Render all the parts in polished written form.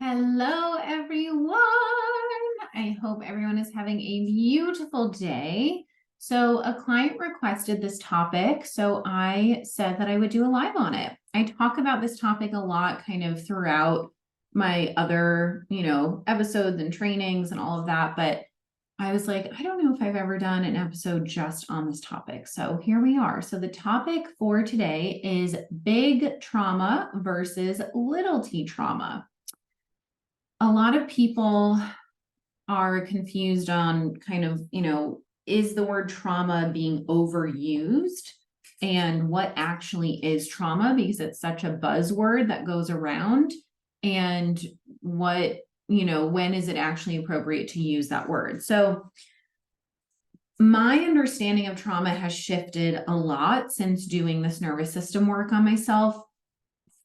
Hello, everyone. I hope everyone is having a beautiful day. So a client requested this topic, so I said that I would do a live on it. I talk about this topic a lot kind of throughout my other, episodes and trainings and all of that, but I was like, I don't know if I've ever done an episode just on this topic. So here we are. So the topic for today is big trauma versus little t trauma. A lot of people are confused on kind of, is the word trauma being overused and what actually is trauma, because it's such a buzzword that goes around, and what, when is it actually appropriate to use that word? So my understanding of trauma has shifted a lot since doing this nervous system work on myself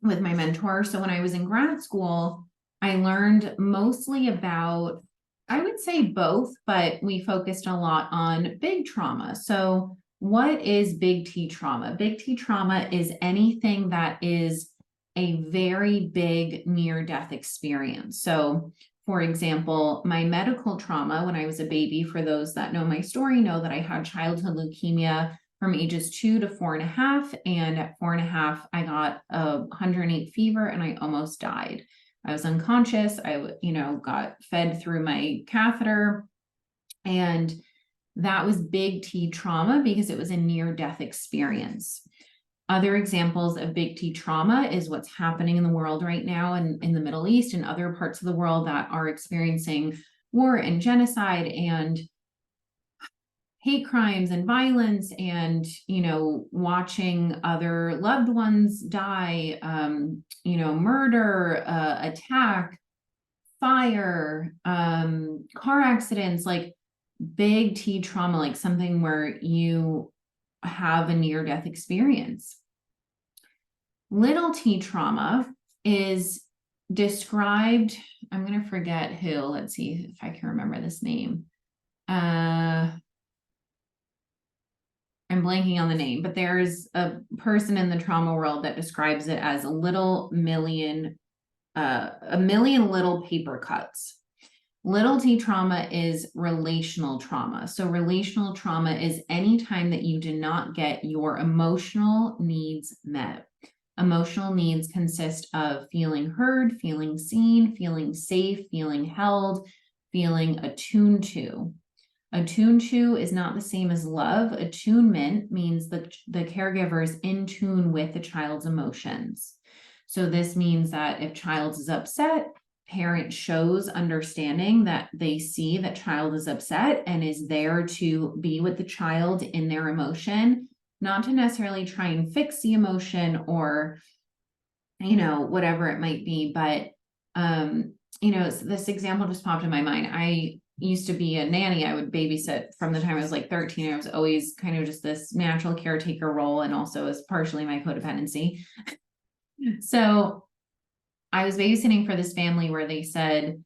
with my mentor. So when I was in grad school, I learned mostly about, I would say both, but we focused a lot on big trauma. So what is big T trauma? Big T trauma is anything that is a very big near-death experience. So for example, my medical trauma when I was a baby, for those that know my story, know that I had childhood leukemia from ages 2 to 4.5. And at 4.5, I got a 108 fever and I almost died. I was unconscious. I, got fed through my catheter. And that was big T trauma because it was a near-death experience. Other examples of big T trauma is what's happening in the world right now and in the Middle East and other parts of the world that are experiencing war and genocide and hate crimes and violence, and watching other loved ones die, murder, attack, fire, car accidents, like big T trauma, like something where you have a near-death experience. Little T trauma is described, I'm going to forget who, let's see if I can remember this name. I'm blanking on the name, but there's a person in the trauma world that describes it as a million little paper cuts. Little T trauma is relational trauma. So relational trauma is any time that you do not get your emotional needs met. Emotional needs consist of feeling heard, feeling seen, feeling safe, feeling held, feeling attuned to. Attuned to is not the same as love. Attunement means that the caregiver is in tune with the child's emotions. So this means that if child is upset, parent shows understanding, that they see that child is upset and is there to be with the child in their emotion, not to necessarily try and fix the emotion or, whatever it might be. But, this example just popped in my mind. I used to be a nanny. I would babysit from the time I was like 13. I was always kind of just this natural caretaker role, and also as partially my codependency. So I was babysitting for this family where they said,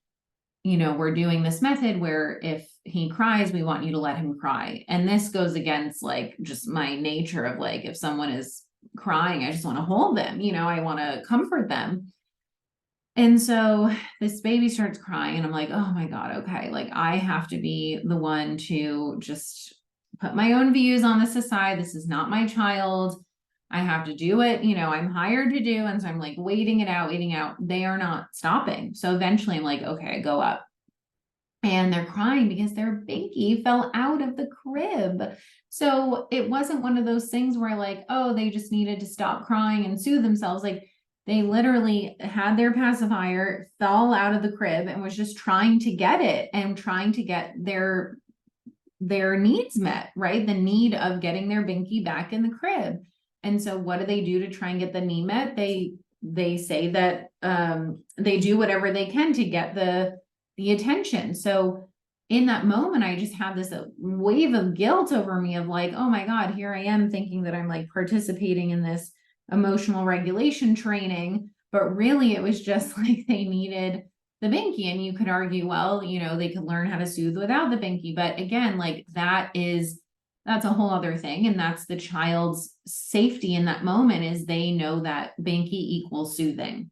we're doing this method where if he cries, we want you to let him cry. And this goes against like just my nature of like, if someone is crying, I just want to hold them, I want to comfort them. And so this baby starts crying and I'm like, oh my God, okay. Like I have to be the one to just put my own views on this aside. This is not my child. I have to do it. I'm hired to do. And so I'm like waiting it out. They are not stopping. So eventually I'm like, okay, I go up. And they're crying because their binky fell out of the crib. So it wasn't one of those things where like, oh, they just needed to stop crying and soothe themselves. Like they literally had their pacifier, fell out of the crib, and was just trying to get it and trying to get their needs met, right? The need of getting their binky back in the crib. And so what do they do to try and get the need met? They say that they do whatever they can to get the attention. So in that moment, I just had this wave of guilt over me of like, oh my God, here I am thinking that I'm like participating in this emotional regulation training, but really it was just like they needed the binky. And you could argue, well, they could learn how to soothe without the binky. But again, like that's a whole other thing. And that's the child's safety in that moment, is they know that binky equals soothing.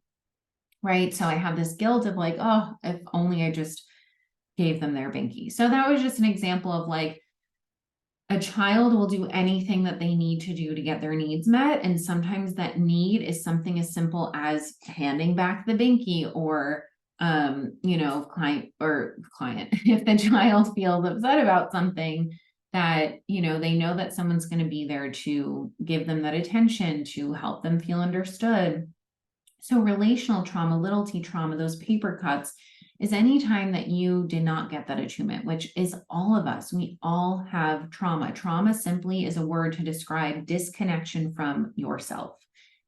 right? So I have this guilt of like, oh, if only I just gave them their binky. So that was just an example of like, a child will do anything that they need to do to get their needs met. And sometimes that need is something as simple as handing back the binky or, client, if the child feels upset about something that, they know that someone's going to be there to give them that attention, to help them feel understood. So relational trauma, little t trauma, those paper cuts is any time that you did not get that attunement, which is all of us. We all have trauma. Trauma simply is a word to describe disconnection from yourself,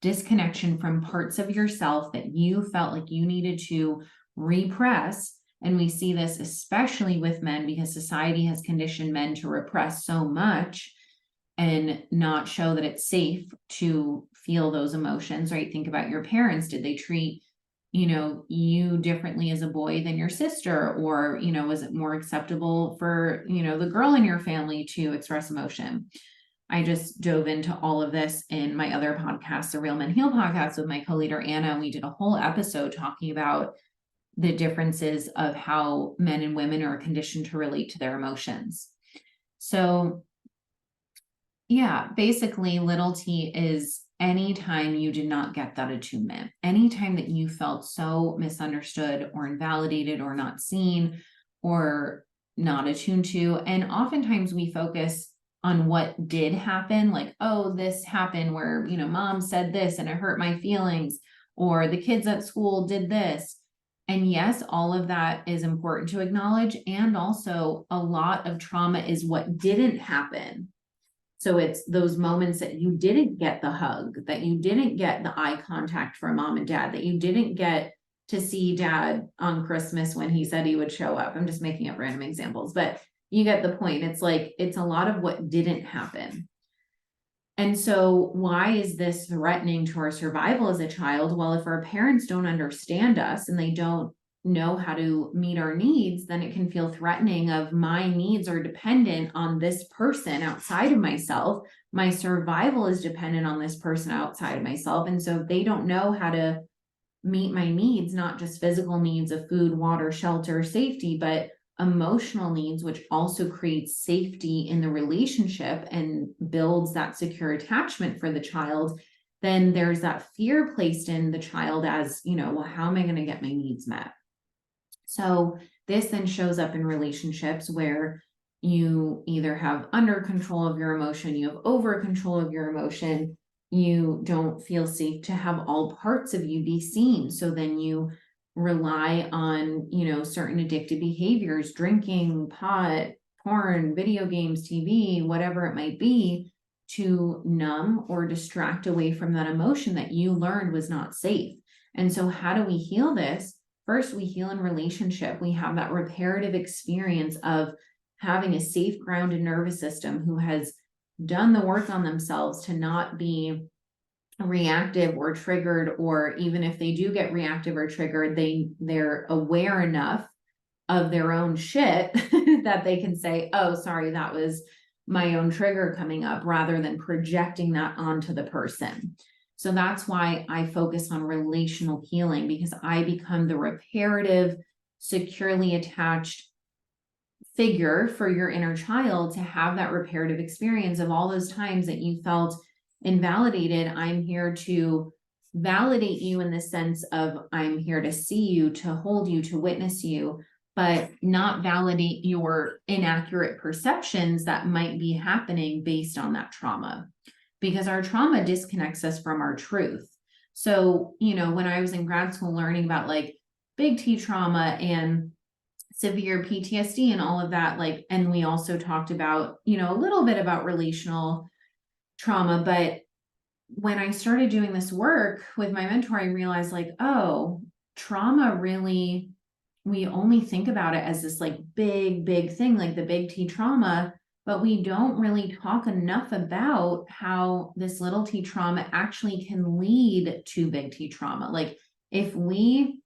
disconnection from parts of yourself that you felt like you needed to repress. And we see this especially with men because society has conditioned men to repress so much and not show that it's safe to feel those emotions, right? Think about your parents. Did they treat, you differently as a boy than your sister? Or, was it more acceptable for, the girl in your family to express emotion? I just dove into all of this in my other podcast, the Real Men Heal podcast with my co-leader, Anna. And we did a whole episode talking about the differences of how men and women are conditioned to relate to their emotions. So yeah, basically, little t is anytime you did not get that attunement, anytime that you felt so misunderstood or invalidated or not seen or not attuned to. And oftentimes we focus on what did happen, like, oh, this happened where, mom said this and it hurt my feelings, or the kids at school did this. And yes, all of that is important to acknowledge. And also, a lot of trauma is what didn't happen. So it's those moments that you didn't get the hug, that you didn't get the eye contact from mom and dad, that you didn't get to see dad on Christmas when he said he would show up. I'm just making up random examples, but you get the point. It's like, it's a lot of what didn't happen. And so why is this threatening to our survival as a child? Well, if our parents don't understand us and they don't know how to meet our needs, then it can feel threatening of my needs are dependent on this person outside of myself. My survival is dependent on this person outside of myself. And so if they don't know how to meet my needs, not just physical needs of food, water, shelter, safety, but emotional needs, which also creates safety in the relationship and builds that secure attachment for the child, then there's that fear placed in the child as, well, how am I going to get my needs met? So this then shows up in relationships where you either have under control of your emotion, you have over control of your emotion, you don't feel safe to have all parts of you be seen. So then you rely on, certain addictive behaviors, drinking, pot, porn, video games, TV, whatever it might be, to numb or distract away from that emotion that you learned was not safe. And so how do we heal this? First, we heal in relationship. We have that reparative experience of having a safe, grounded nervous system who has done the work on themselves to not be reactive or triggered, or even if they do get reactive or triggered, they're aware enough of their own shit that they can say, oh, sorry, that was my own trigger coming up, rather than projecting that onto the person. So that's why I focus on relational healing, because I become the reparative, securely attached figure for your inner child to have that reparative experience of all those times that you felt invalidated. I'm here to validate you in the sense of I'm here to see you, to hold you, to witness you, but not validate your inaccurate perceptions that might be happening based on that trauma, because our trauma disconnects us from our truth. So, when I was in grad school learning about like big T trauma and severe PTSD and all of that, like, and we also talked about, a little bit about relational trauma, but when I started doing this work with my mentor, I realized like, oh, trauma really, we only think about it as this like big thing, like the big T trauma, but we don't really talk enough about how this little T trauma actually can lead to big T trauma. Like if we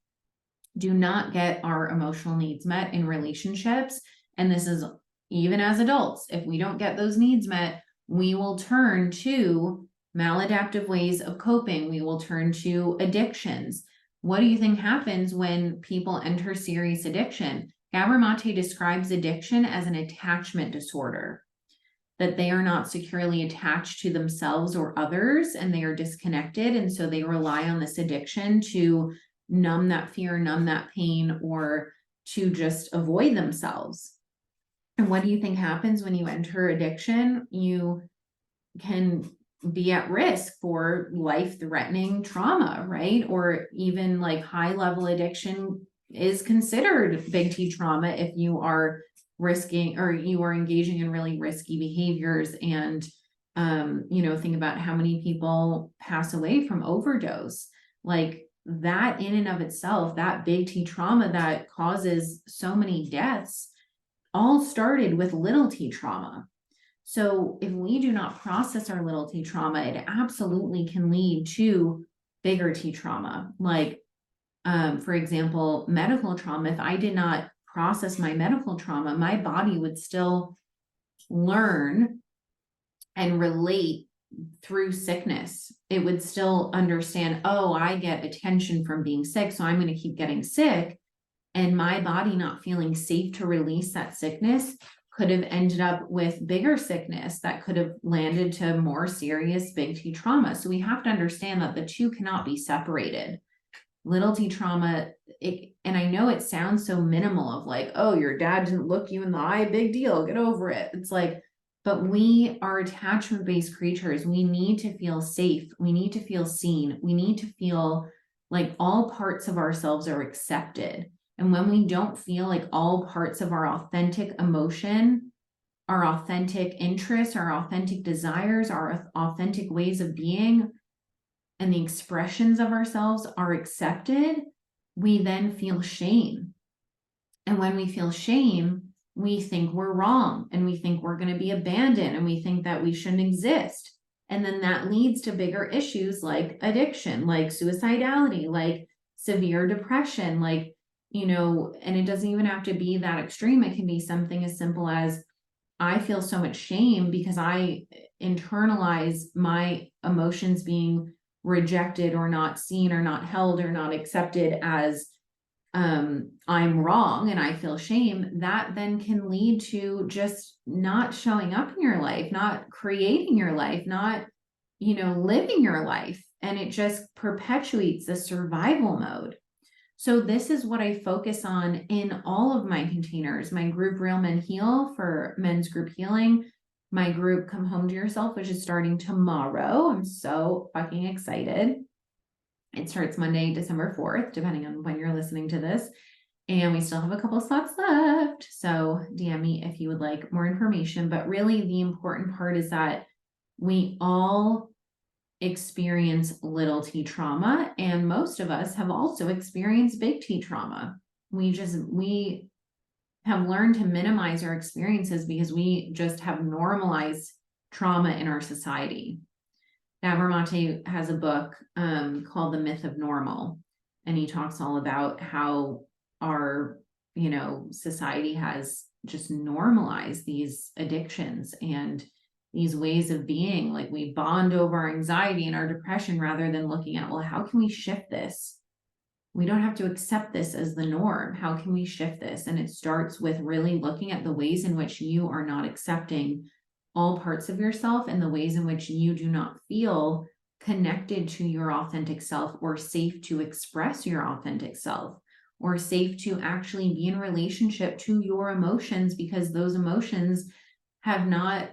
do not get our emotional needs met in relationships, and this is even as adults, if we don't get those needs met, we will turn to maladaptive ways of coping. We will turn to addictions. What do you think happens when people enter serious addiction? Gabor Mate describes addiction as an attachment disorder, that they are not securely attached to themselves or others, and they are disconnected. And so they rely on this addiction to numb that fear, numb that pain, or to just avoid themselves. And what do you think happens when you enter addiction? You can be at risk for life-threatening trauma, right? Or even like high-level addiction is considered big T trauma if you are risking or you are engaging in really risky behaviors. And think about how many people pass away from overdose. Like that in and of itself, that big T trauma that causes so many deaths all started with little T trauma. So if we do not process our little T trauma, it absolutely can lead to bigger T trauma. Like, for example, medical trauma. If I did not process my medical trauma, my body would still learn and relate through sickness. It would still understand, oh, I get attention from being sick, so I'm going to keep getting sick. And my body not feeling safe to release that sickness could have ended up with bigger sickness that could have landed to more serious big T trauma. So we have to understand that the two cannot be separated. Little T trauma, and I know it sounds so minimal of like, oh, your dad didn't look you in the eye, big deal, get over it. It's like, but we are attachment-based creatures. We need to feel safe. We need to feel seen. We need to feel like all parts of ourselves are accepted. And when we don't feel like all parts of our authentic emotion, our authentic interests, our authentic desires, our authentic ways of being, and the expressions of ourselves are accepted, we then feel shame. And when we feel shame, we think we're wrong and we think we're going to be abandoned and we think that we shouldn't exist. And then that leads to bigger issues like addiction, like suicidality, like severe depression, like and it doesn't even have to be that extreme. It can be something as simple as I feel so much shame because I internalize my emotions being rejected or not seen or not held or not accepted as I'm wrong and I feel shame. That then can lead to just not showing up in your life, not creating your life, not living your life. And it just perpetuates the survival mode. So this is what I focus on in all of my containers, my group Real Men Heal for men's group healing, my group Come Home to Yourself, which is starting tomorrow. I'm so fucking excited. It starts Monday, December 4th, depending on when you're listening to this. And we still have a couple slots left. So DM me if you would like more information. But really the important part is that we all experience little T trauma, and most of us have also experienced big T trauma. We have learned to minimize our experiences because we just have normalized trauma in our society. Gabor Mate has a book called The Myth of Normal, and he talks all about how our society has just normalized these addictions and these ways of being. Like we bond over our anxiety and our depression rather than looking at, well, how can we shift this? We don't have to accept this as the norm. How can we shift this? And it starts with really looking at the ways in which you are not accepting all parts of yourself and the ways in which you do not feel connected to your authentic self or safe to express your authentic self or safe to actually be in relationship to your emotions because those emotions have not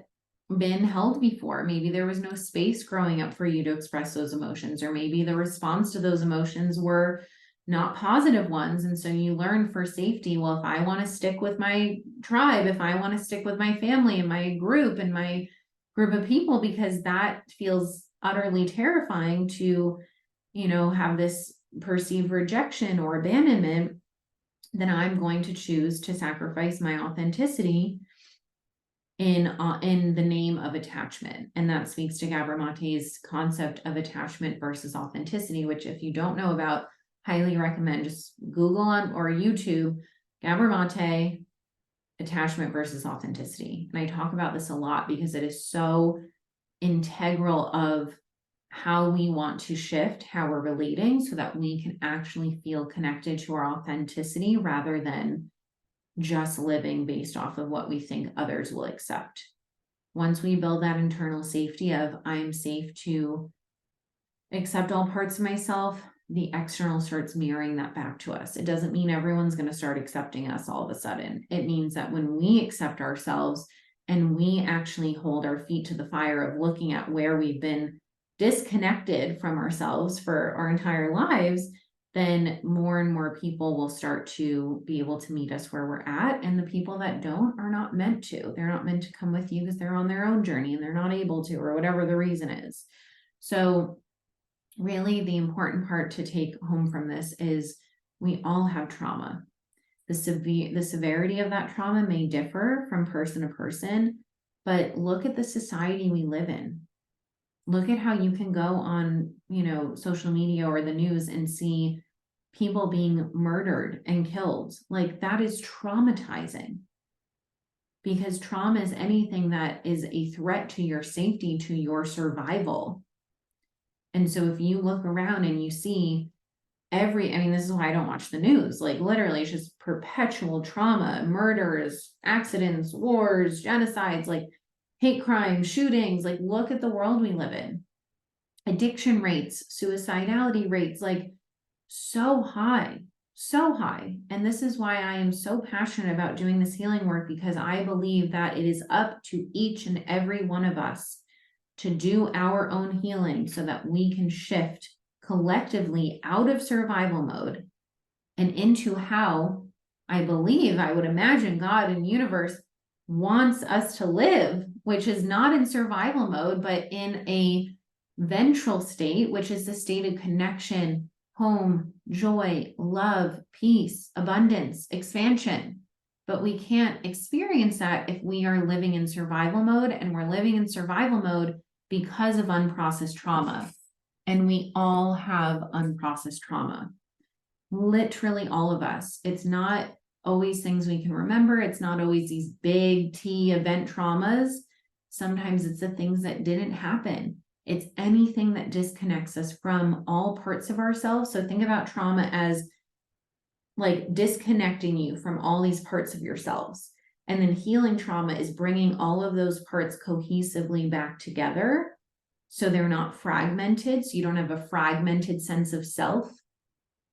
been held before. Maybe there was no space growing up for you to express those emotions, or maybe the response to those emotions were not positive ones. And so you learn for safety, well, if I want to stick with my tribe, if I want to stick with my family and my group and my group of people, because that feels utterly terrifying to, have this perceived rejection or abandonment, then I'm going to choose to sacrifice my authenticity in the name of attachment. And that speaks to Gabor Mate's concept of attachment versus authenticity, which if you don't know about, highly recommend just Google on or YouTube Gabor Mate attachment versus authenticity. And I talk about this a lot because it is so integral of how we want to shift how we're relating so that we can actually feel connected to our authenticity rather than just living based off of what we think others will accept. Once we build that internal safety of I'm safe to accept all parts of myself, the external starts mirroring that back to us. It doesn't mean everyone's going to start accepting us all of a sudden. It means that when we accept ourselves and we actually hold our feet to the fire of looking at where we've been disconnected from ourselves for our entire lives, then more and more people will start to be able to meet us where we're at. And the people that don't are not meant to. They're not meant to come with you because they're on their own journey and they're not able to, or whatever the reason is. So really, the important part to take home from this is we all have trauma. The severity of that trauma may differ from person to person, but look at the society we live in. Look at how you can go on, social media or the news and see people being murdered and killed. Like, that is traumatizing, because trauma is anything that is a threat to your safety, to your survival. And so if you look around and you see this is why I don't watch the news. Like, literally, it's just perpetual trauma, murders, accidents, wars, genocides, like hate crimes, shootings. Like, look at the world we live in. Addiction rates, suicidality rates, like so high, so high. And this is why I am so passionate about doing this healing work, because I believe that it is up to each and every one of us to do our own healing so that we can shift collectively out of survival mode and into how I would imagine God and universe wants us to live, which is not in survival mode, but in a ventral state, which is the state of connection, home, joy, love, peace, abundance, expansion. But we can't experience that if we are living in survival mode, and we're living in survival mode because of unprocessed trauma. And we all have unprocessed trauma. Literally all of us. It's not always things we can remember. It's not always these big T event traumas. Sometimes it's the things that didn't happen. It's anything that disconnects us from all parts of ourselves. So think about trauma as like disconnecting you from all these parts of yourselves. And then healing trauma is bringing all of those parts cohesively back together, so they're not fragmented. So you don't have a fragmented sense of self,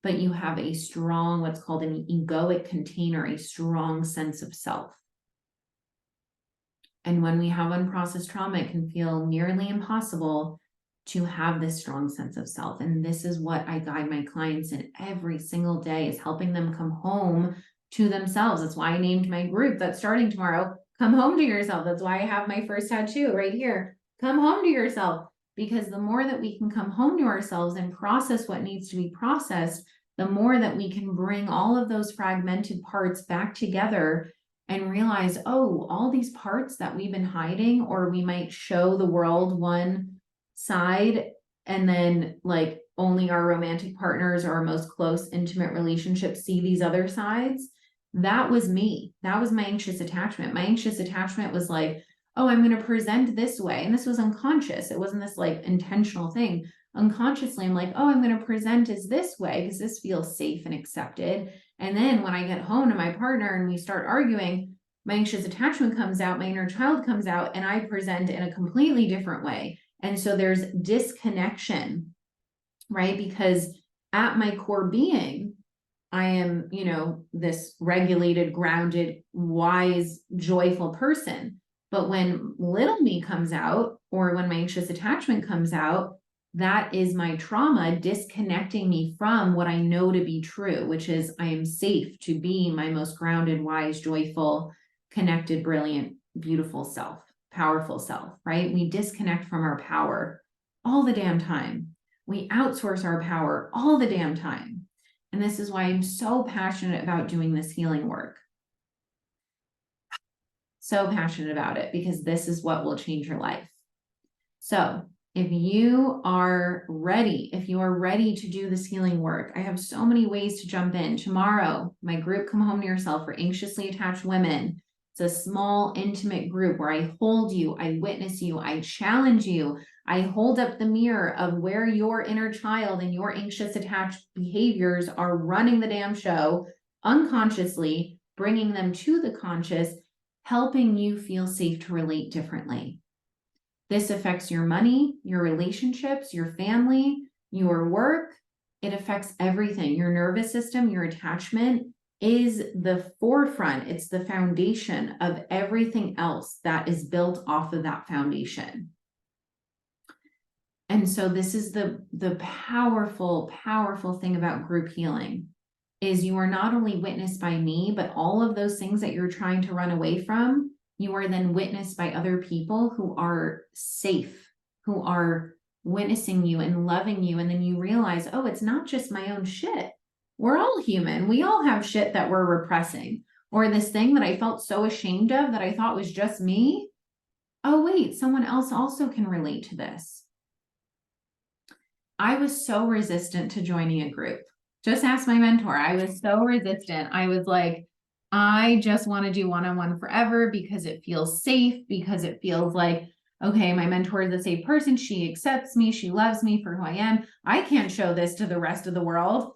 but you have a strong, what's called an egoic container, a strong sense of self. And when we have unprocessed trauma, it can feel nearly impossible to have this strong sense of self. And this is what I guide my clients in every single day, is helping them come home to themselves. That's why I named my group that's starting tomorrow, Come Home to Yourself. That's why I have my first tattoo right here, Come Home to Yourself. Because the more that we can come home to ourselves and process what needs to be processed, the more that we can bring all of those fragmented parts back together and realize, oh, all these parts that we've been hiding, or we might show the world one side, and then like only our romantic partners or our most close intimate relationships see these other sides. That was me. That was my anxious attachment. My anxious attachment was like, oh, I'm going to present this way. And this was unconscious. It wasn't this like intentional thing. Unconsciously, I'm like, oh, I'm going to present as this way because this feels safe and accepted. And then when I get home to my partner and we start arguing, my anxious attachment comes out, my inner child comes out, and I present in a completely different way. And so there's disconnection, right? Because at my core being, I am, this regulated, grounded, wise, joyful person. But when little me comes out, or when my anxious attachment comes out, that is my trauma disconnecting me from what I know to be true, which is I am safe to be my most grounded, wise, joyful, connected, brilliant, beautiful self, powerful self, right? We disconnect from our power all the damn time. We outsource our power all the damn time. And this is why I'm so passionate about doing this healing work. So passionate about it, because this is what will change your life. So if you are ready to do this healing work, I have so many ways to jump in. Tomorrow, my group, Come Home to Yourself, for anxiously attached women. It's a small, intimate group where I hold you, I witness you, I challenge you, I hold up the mirror of where your inner child and your anxious attached behaviors are running the damn show unconsciously, bringing them to the conscious, helping you feel safe to relate differently. This affects your money, your relationships, your family, your work. It affects everything. Your nervous system, your attachment is the forefront. It's the foundation of everything else that is built off of that foundation. And so this is the powerful, powerful thing about group healing is you are not only witnessed by me, but all of those things that you're trying to run away from, you are then witnessed by other people who are safe, who are witnessing you and loving you. And then you realize, oh, it's not just my own shit. We're all human. We all have shit that we're repressing. Or this thing that I felt so ashamed of that I thought was just me. Oh, wait, someone else also can relate to this. I was so resistant to joining a group. Just ask my mentor. I was so resistant. I was like, I just want to do one-on-one forever because it feels safe, because it feels like, okay, my mentor is a safe person. She accepts me. She loves me for who I am. I can't show this to the rest of the world.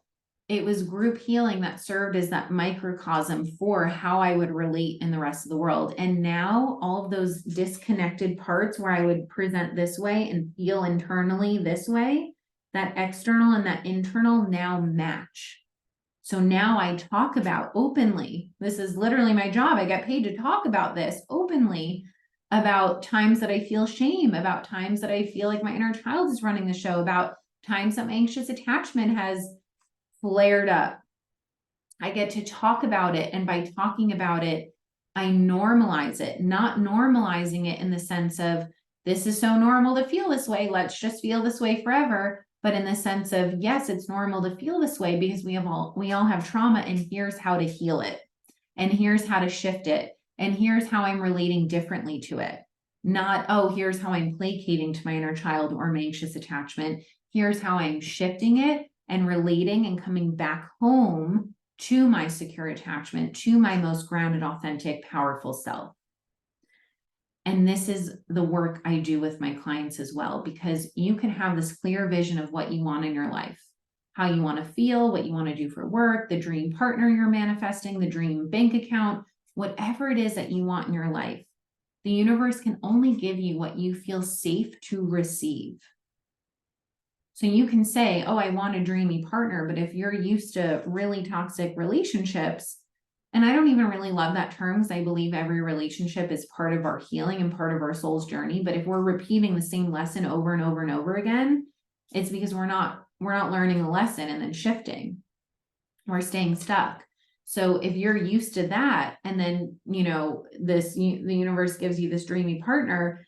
It was group healing that served as that microcosm for how I would relate in the rest of the world. And now all of those disconnected parts where I would present this way and feel internally this way, that external and that internal now match. So now I talk about openly. This is literally my job. I get paid to talk about this openly, about times that I feel shame, about times that I feel like my inner child is running the show, about times that my anxious attachment has flared up. I get to talk about it. And by talking about it, I normalize it, not normalizing it in the sense of this is so normal to feel this way. Let's just feel this way forever. But in the sense of, yes, it's normal to feel this way because we all have trauma, and here's how to heal it. And here's how to shift it. And here's how I'm relating differently to it. Not, oh, here's how I'm placating to my inner child or my anxious attachment. Here's how I'm shifting it and relating and coming back home to my secure attachment, to my most grounded, authentic, powerful self. And this is the work I do with my clients as well, because you can have this clear vision of what you want in your life, how you want to feel, what you want to do for work, the dream partner you're manifesting, the dream bank account, whatever it is that you want in your life. The universe can only give you what you feel safe to receive. So you can say, oh, I want a dreamy partner, but if you're used to really toxic relationships, and I don't even really love that term because I believe every relationship is part of our healing and part of our soul's journey. But if we're repeating the same lesson over and over and over again, it's because we're not learning a lesson and then shifting. We're staying stuck. So if you're used to that, and then, the universe gives you this dreamy partner,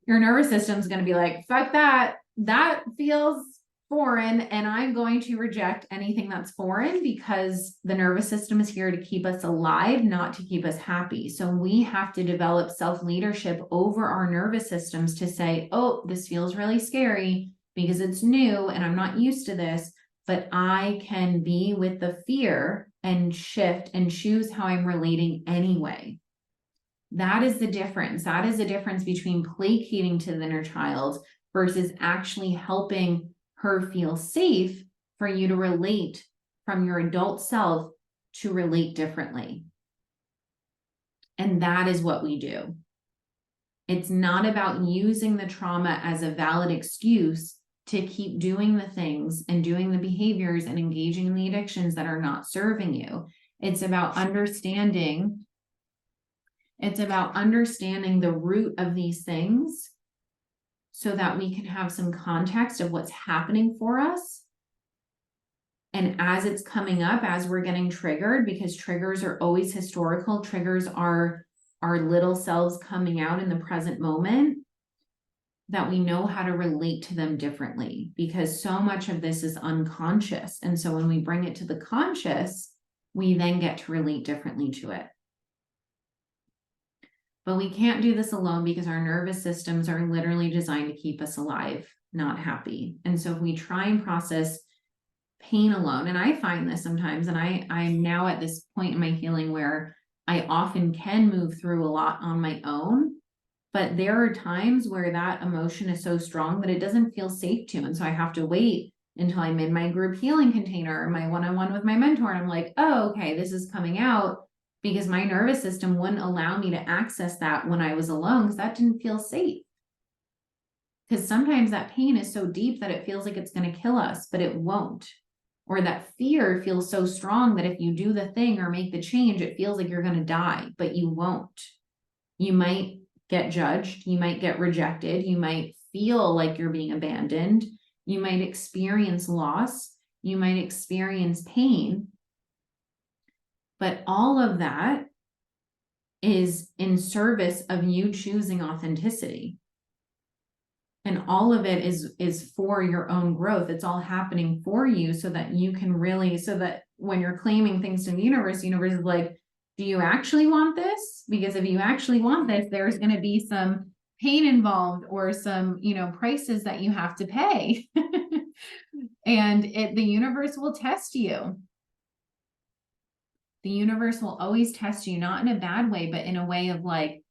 your nervous system is going to be like, fuck that. That feels foreign, and I'm going to reject anything that's foreign because the nervous system is here to keep us alive, not to keep us happy. So we have to develop self-leadership over our nervous systems to say, oh, this feels really scary because it's new and I'm not used to this, but I can be with the fear and shift and choose how I'm relating anyway. That is the difference. That is the difference between placating to the inner child versus actually helping her feel safe for you to relate from your adult self to relate differently. And that is what we do. It's not about using the trauma as a valid excuse to keep doing the things and doing the behaviors and engaging in the addictions that are not serving you. It's about understanding the root of these things so that we can have some context of what's happening for us. And as it's coming up, as we're getting triggered, because triggers are always historical, triggers are our little selves coming out in the present moment, that we know how to relate to them differently, because so much of this is unconscious. And so when we bring it to the conscious, we then get to relate differently to it. But we can't do this alone because our nervous systems are literally designed to keep us alive, not happy. And so if we try and process pain alone, and I find this sometimes, and I'm now at this point in my healing where I often can move through a lot on my own. But there are times where that emotion is so strong that it doesn't feel safe to. And so I have to wait until I'm in my group healing container or my one-on-one with my mentor. And I'm like, oh, okay, this is coming out because my nervous system wouldn't allow me to access that when I was alone because that didn't feel safe. Because sometimes that pain is so deep that it feels like it's going to kill us, but it won't. Or that fear feels so strong that if you do the thing or make the change, it feels like you're going to die, but you won't. You might get judged, you might get rejected, you might feel like you're being abandoned, you might experience loss, you might experience pain, but all of that is in service of you choosing authenticity. And all of it is for your own growth. It's all happening for you so that you can really, so that when you're claiming things to the universe is like, do you actually want this? Because if you actually want this, there's going to be some pain involved or some, prices that you have to pay. And the universe will test you. The universe will always test you, not in a bad way, but in a way of like,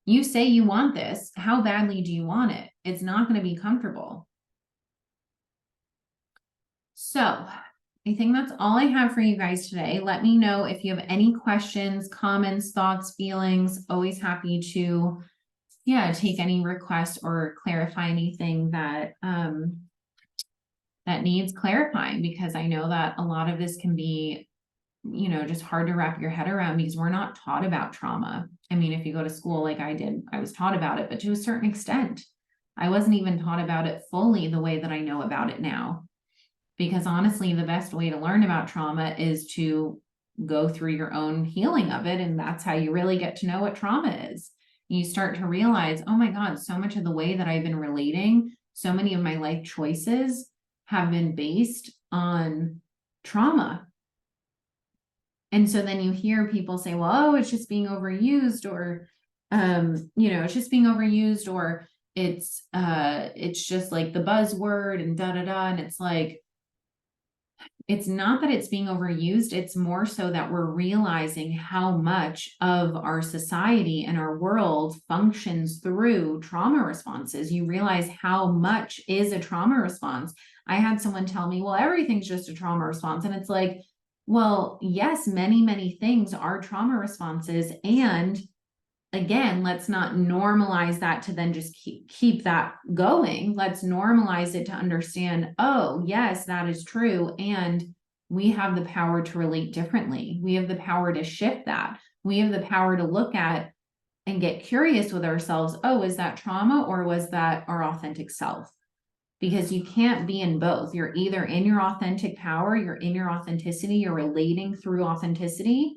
you say you want this. How badly do you want it? It's not going to be comfortable. So I think that's all I have for you guys today. Let me know if you have any questions, comments, thoughts, feelings. Always happy to, take any requests or clarify anything that that needs clarifying, because I know that a lot of this can be, just hard to wrap your head around because we're not taught about trauma. I mean, if you go to school like I did, I was taught about it, but to a certain extent. I wasn't even taught about it fully the way that I know about it now. Because honestly, the best way to learn about trauma is to go through your own healing of it. And that's how you really get to know what trauma is. You start to realize, oh my God, so much of the way that I've been relating, so many of my life choices have been based on trauma. And so then you hear people say, well, oh, it's just being overused, or, it's just being overused, or it's just like the buzzword and da da da. And it's like, it's not that it's being overused. It's more so that we're realizing how much of our society and our world functions through trauma responses. You realize how much is a trauma response. I had someone tell me, well, everything's just a trauma response. And it's like, well, yes, many, many things are trauma responses. And again, let's not normalize that to then just keep that going. Let's normalize it to understand, oh, yes, that is true. And we have the power to relate differently. We have the power to shift that. We have the power to look at and get curious with ourselves. Oh, is that trauma or was that our authentic self? Because you can't be in both. You're either in your authentic power, you're in your authenticity, you're relating through authenticity,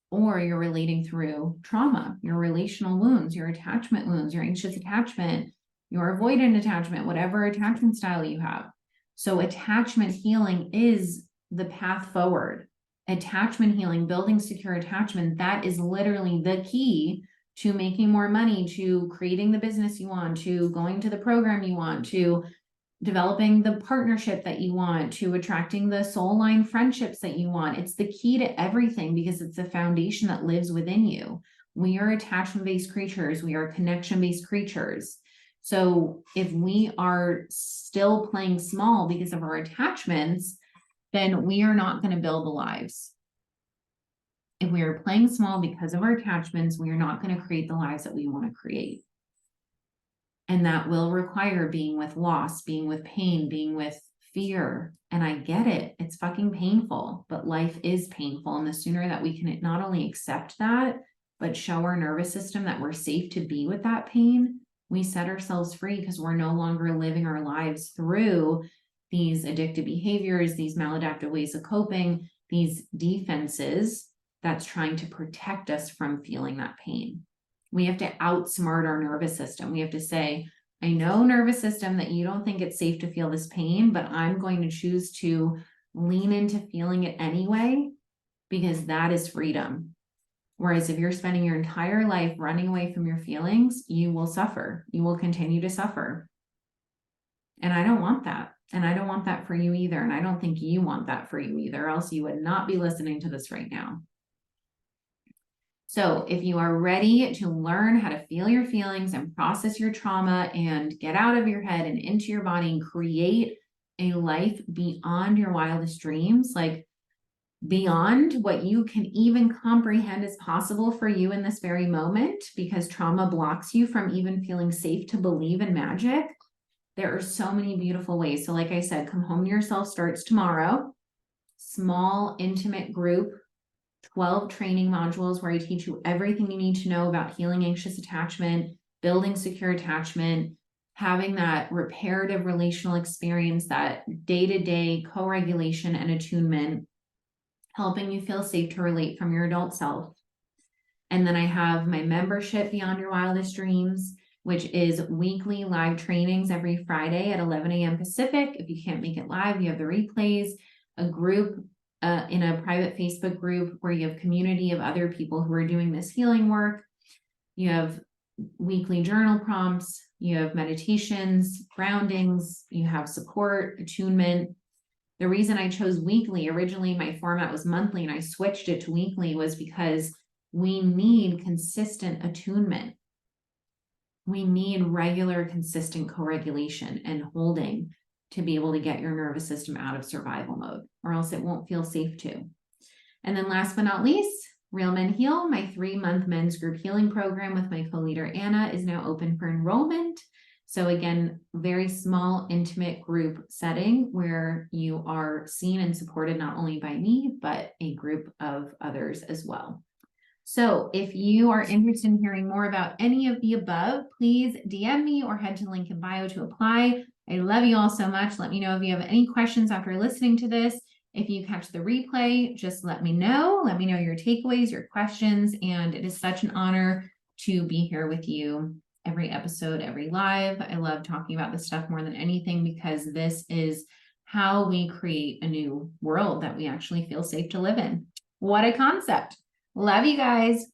or you're relating through trauma, your relational wounds, your attachment wounds, your anxious attachment, your avoidant attachment, whatever attachment style you have. So attachment healing is the path forward. Attachment healing, building secure attachment, that is literally the key to making more money, to creating the business you want, to going to the program you want, to developing the partnership that you want, to attracting the soul line friendships that you want. It's the key to everything because it's the foundation that lives within you. We are attachment-based creatures. We are connection-based creatures. So if we are still playing small because of our attachments, then we are not going to build the lives. If we are playing small because of our attachments, we are not going to create the lives that we want to create. And that will require being with loss, being with pain, being with fear. And I get it. It's fucking painful, but life is painful. And the sooner that we can not only accept that, but show our nervous system that we're safe to be with that pain, we set ourselves free because we're no longer living our lives through these addictive behaviors, these maladaptive ways of coping, these defenses that's trying to protect us from feeling that pain. We have to outsmart our nervous system. We have to say, I know, nervous system, that you don't think it's safe to feel this pain, but I'm going to choose to lean into feeling it anyway, because that is freedom. Whereas if you're spending your entire life running away from your feelings, you will suffer. You will continue to suffer. And I don't want that. And I don't want that for you either. And I don't think you want that for you either, else you would not be listening to this right now. So if you are ready to learn how to feel your feelings and process your trauma and get out of your head and into your body and create a life beyond your wildest dreams, like beyond what you can even comprehend is possible for you in this very moment, because trauma blocks you from even feeling safe to believe in magic, there are so many beautiful ways. So like I said, Come Home to Yourself starts tomorrow. Small, intimate group, 12 training modules where I teach you everything you need to know about healing anxious attachment, building secure attachment, having that reparative relational experience, that day-to-day co-regulation and attunement, helping you feel safe to relate from your adult self. And then I have my membership Beyond Your Wildest Dreams, which is weekly live trainings every Friday at 11 a.m. Pacific. If you can't make it live, you have the replays, a group in a private Facebook group where you have community of other people who are doing this healing work. You have weekly journal prompts, you have meditations, groundings, you have support, attunement. The reason I chose weekly, originally my format was monthly and I switched it to weekly, was because we need consistent attunement. We need regular, consistent co-regulation and holding to be able to get your nervous system out of survival mode, or else it won't feel safe to. And then last but not least, Real Men Heal, my 3-month men's group healing program with my co-leader Anna, is now open for enrollment. So again, very small, intimate group setting where you are seen and supported not only by me, but a group of others as well. So if you are interested in hearing more about any of the above, please DM me or head to the link in bio to apply. I love you all so much. Let me know if you have any questions after listening to this. If you catch the replay, just let me know. Let me know your takeaways, your questions, and it is such an honor to be here with you every episode, every live. I love talking about this stuff more than anything because this is how we create a new world that we actually feel safe to live in. What a concept. Love you guys.